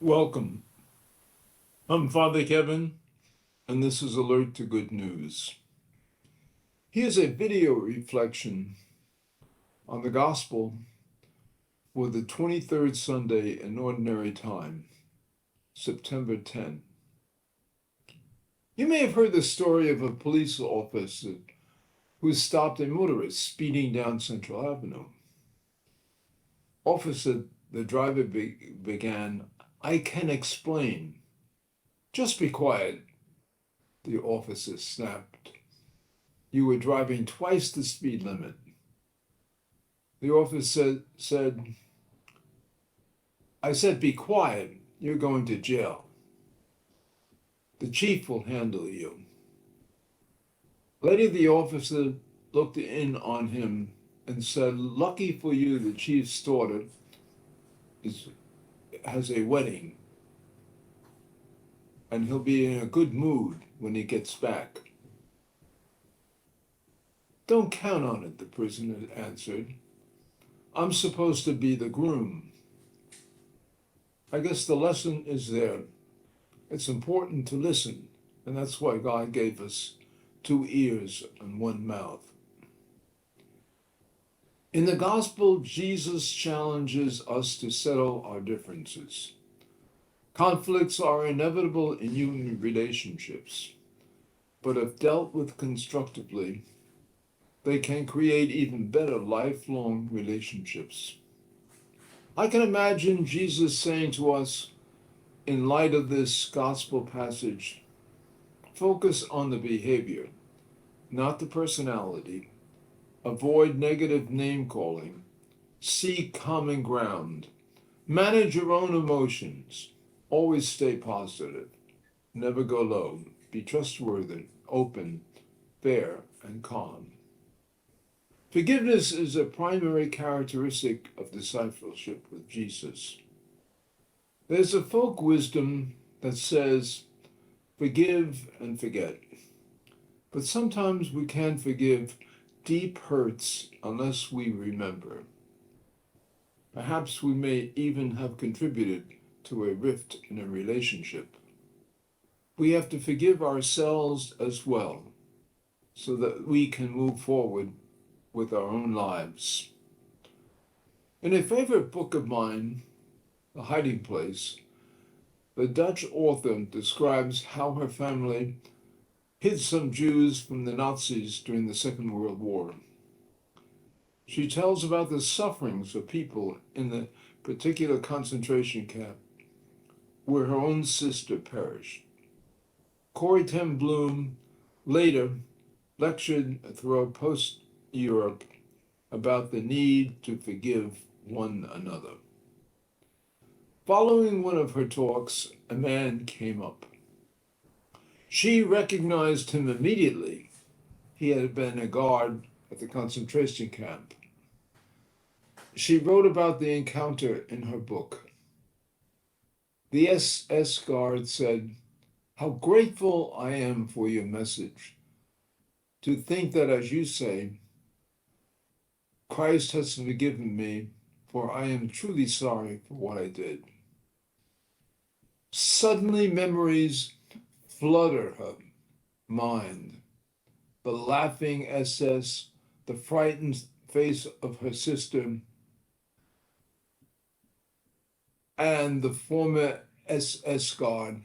Welcome. I'm Father Kevin, and this is Alert to Good News. Here's a video reflection on the Gospel for the 23rd Sunday in Ordinary Time, September 10. You may have heard the story of a police officer who stopped a motorist speeding down Central Avenue. Officer, the driver began, "I can explain." "Just be quiet," the officer snapped. "You were driving twice the speed limit." The officer said, "I said be quiet. You're going to jail. The chief will handle you." Later, the officer looked in on him and said, "Lucky for you, the chief's daughter has a wedding, and he'll be in a good mood when he gets back." "Don't count on it," the prisoner answered. "I'm supposed to be the groom." I guess the lesson is there. It's important to listen, and that's why God gave us 2 ears and 1 mouth. In the gospel, Jesus challenges us to settle our differences. Conflicts are inevitable in human relationships, but if dealt with constructively, they can create even better lifelong relationships. I can imagine Jesus saying to us, in light of this gospel passage, focus on the behavior, not the personality. Avoid negative name calling. Seek common ground. Manage your own emotions. Always stay positive. Never go low. Be trustworthy, open, fair, and calm. Forgiveness is a primary characteristic of discipleship with Jesus. There's a folk wisdom that says, forgive and forget. But sometimes we can't forgive deep hurts unless we remember. Perhaps we may even have contributed to a rift in a relationship. We have to forgive ourselves as well, so that we can move forward with our own lives. In a favorite book of mine, The Hiding Place, the Dutch author describes how her family hid some Jews from the Nazis during the Second World War. She tells about the sufferings of people in the particular concentration camp where her own sister perished. Corrie ten Boom later lectured throughout post-Europe about the need to forgive one another. Following one of her talks, a man came up. She recognized him immediately. He had been a guard at the concentration camp. She wrote about the encounter in her book. The SS guard said, "How grateful I am for your message. To think that, as you say, Christ has forgiven me, for I am truly sorry for what I did." Suddenly memories flooded her mind. The laughing SS, the frightened face of her sister, and the former SS guard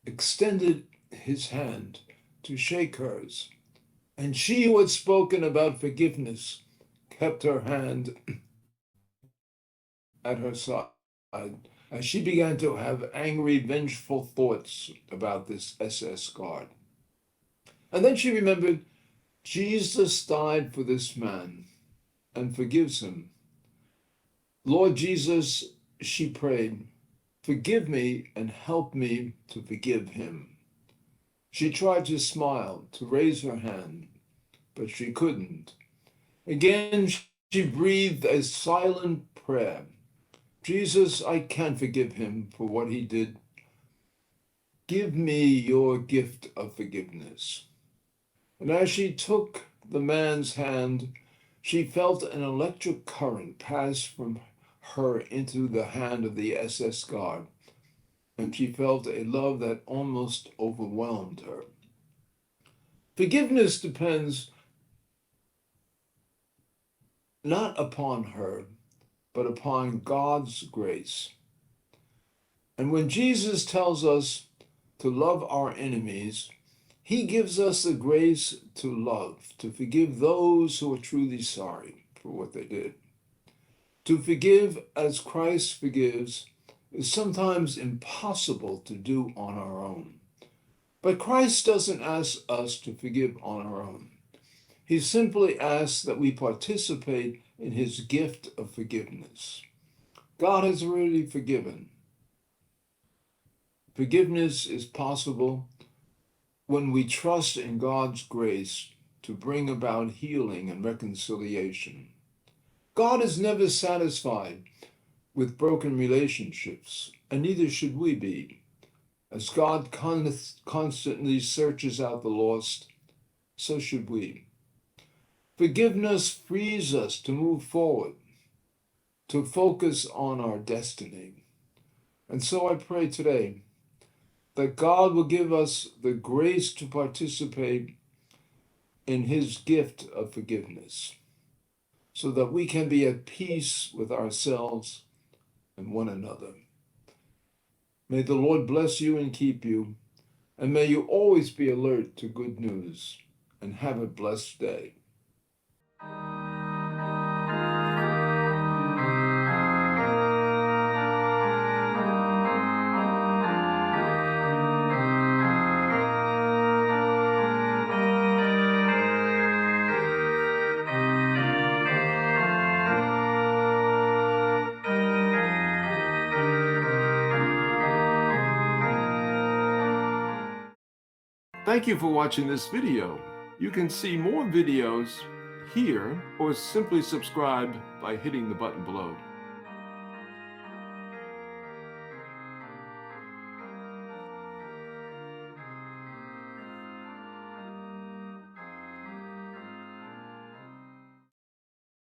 extended his hand to shake hers, and she who had spoken about forgiveness kept her hand at her side as she began to have angry, vengeful thoughts about this SS guard. And then she remembered Jesus died for this man and forgives him. "Lord Jesus," she prayed, "forgive me and help me to forgive him." She tried to smile, to raise her hand, but she couldn't. Again, she breathed a silent prayer. "Jesus, I can't forgive him for what he did. Give me your gift of forgiveness." And as she took the man's hand, she felt an electric current pass from her into the hand of the SS guard, and she felt a love that almost overwhelmed her. Forgiveness depends not upon her, but upon God's grace. And when Jesus tells us to love our enemies, he gives us the grace to love, to forgive those who are truly sorry for what they did. To forgive as Christ forgives is sometimes impossible to do on our own. But Christ doesn't ask us to forgive on our own. He simply asks that we participate in his gift of forgiveness. God has already forgiven. Forgiveness is possible when we trust in God's grace to bring about healing and reconciliation. God is never satisfied with broken relationships, and neither should we be. As God constantly searches out the lost, so should we. Forgiveness frees us to move forward, to focus on our destiny. And so I pray today that God will give us the grace to participate in his gift of forgiveness, so that we can be at peace with ourselves and one another. May the Lord bless you and keep you, and may you always be alert to good news, and have a blessed day. Thank you for watching this video. You can see more videos here or simply subscribe by hitting the button below.